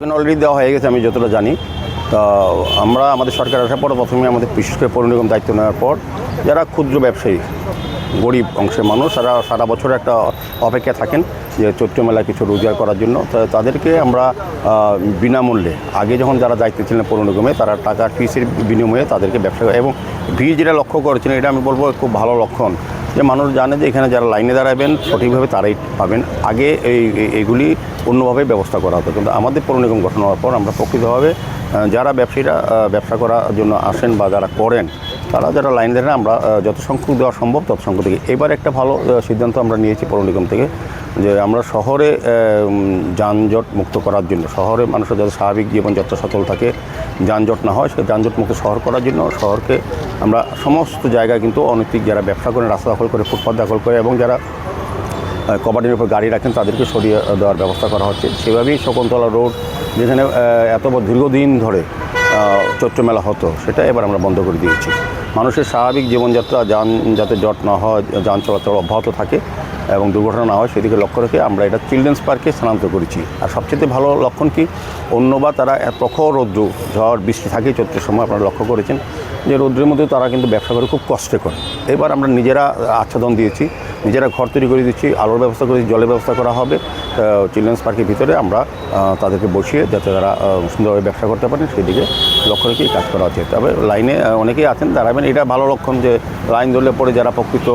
Already দেওয়া হয়ে গেছে আমি যতটা জানি। তা আমরা আমাদের সরকার আসার পর প্রথমে আমাদের বিশেষ করে পৌর নিগম দায়িত্ব নেওয়ার পর যারা ক্ষুদ্র ব্যবসায়ী গরিব অংশের মানুষ তারা সারা বছর একটা অপেক্ষা থাকেন যে চৈত্র মেলায় কিছু রোজগার করার জন্য। তাদেরকে আমরা বিনামূল্যে আগে যখন যারা দায়িত্বে ছিলেন পৌর নিগমে তারা টাকা ফিসের বিনিময়ে তাদেরকে ব্যবসা এবং ভিড় যেটা লক্ষ্য করেছেন এটা আমি বলবো খুব ভালো লক্ষণ যে মানুষ জানে যে এখানে যারা লাইনে দাঁড়াবেন সঠিকভাবে তারাই পাবেন। আগে এইগুলি অন্যভাবে ব্যবস্থা করা হতো, কিন্তু আমাদের পৌর নিগম গঠন হওয়ার পর আমরা প্রকৃতভাবে যারা ব্যবসায়ীরা ব্যবসা করার জন্য আসেন বা যারা করেন তারা যারা লাইন দেন আমরা যত সংখ্যক দেওয়া সম্ভব তত সংখ্যক থেকে। এবার একটা ভালো সিদ্ধান্ত আমরা নিয়েছি পৌর নিগম থেকে যে আমরা শহরে যানজট মুক্ত করার জন্য, শহরে মানুষের যাতে স্বাভাবিক জীবনযাত্রা সচল থাকে, যানজট না হয়, সেই যানজট মুক্ত শহর করার জন্য শহরকে আমরা সমস্ত জায়গায় কিন্তু অনৈতিক যারা ব্যবসা করেন রাস্তা দখল করে, ফুটপাত দখল করে এবং যারা কবাডির উপর গাড়ি রাখেন তাদেরকে সরিয়ে দেওয়ার ব্যবস্থা করা হচ্ছে। সেভাবেই শকুন্তলা রোড যেখানে এত দীর্ঘদিন ধরে চৈত্র মেলা হতো সেটা এবার আমরা বন্ধ করে দিয়েছি। মানুষের স্বাভাবিক জীবনযাত্রা যাতে জট না হয়, যান চলাচল অব্যাহত থাকে এবং দুর্ঘটনা না হয় সেদিকে লক্ষ্য রেখে আমরা এটা চিলড্রেন্স পার্কে স্থানান্তর করেছি। আর সবচেয়ে ভালো লক্ষণ কি, অন্যবার তারা প্রখর রৌদ্র ঝড় বৃষ্টি থাকে চৈত্রের সময় আপনারা লক্ষ্য করেছেন যে রৌদ্রের মধ্যে তারা কিন্তু ব্যবসা করে খুব কষ্টে করে। এবার আমরা নিজেরা আচ্ছাদন দিয়েছি, নিজেরা ঘর তৈরি করে দিচ্ছি, আলোর ব্যবস্থা করেছি, জলের ব্যবস্থা করা হবে চিলড্রেন্স পার্কের ভিতরে। আমরা তাদেরকে বসিয়ে যাতে তারা সুন্দরভাবে ব্যবসা করতে পারেন সেদিকে লক্ষ্য রেখেই কাজ করা হচ্ছে। তবে লাইনে অনেকেই আছেন দাঁড়াবেন, এটা ভালো লক্ষণ যে লাইন ধরলে পরে যারা প্রকৃত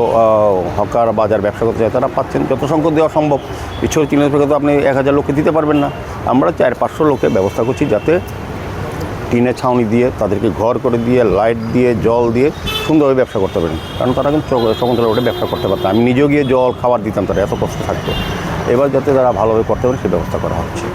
হকার বা যারা ব্যবসা করতে চায় তারা পাচ্ছেন যত সংখ্যক দেওয়া সম্ভব। ইচ্ছুক চিলড্রেন্স পার্কে তো আপনি 1000 লোককে দিতে পারবেন না, আমরা 400-500 লোকের ব্যবস্থা করছি যাতে টিনের ছাউনি দিয়ে তাদেরকে ঘর করে দিয়ে লাইট দিয়ে জল দিয়ে সুন্দরভাবে ব্যবসা করতে পারেন। কারণ তারা কিন্তু শকুন্তলা রোডে ব্যবসা করতে পারতো, আমি নিজেও গিয়ে জল খাবার দিতাম, তারা এত কষ্ট থাকতো। এবার যাতে তারা ভালোভাবে করতে পারেন সেই ব্যবস্থা করা হচ্ছে।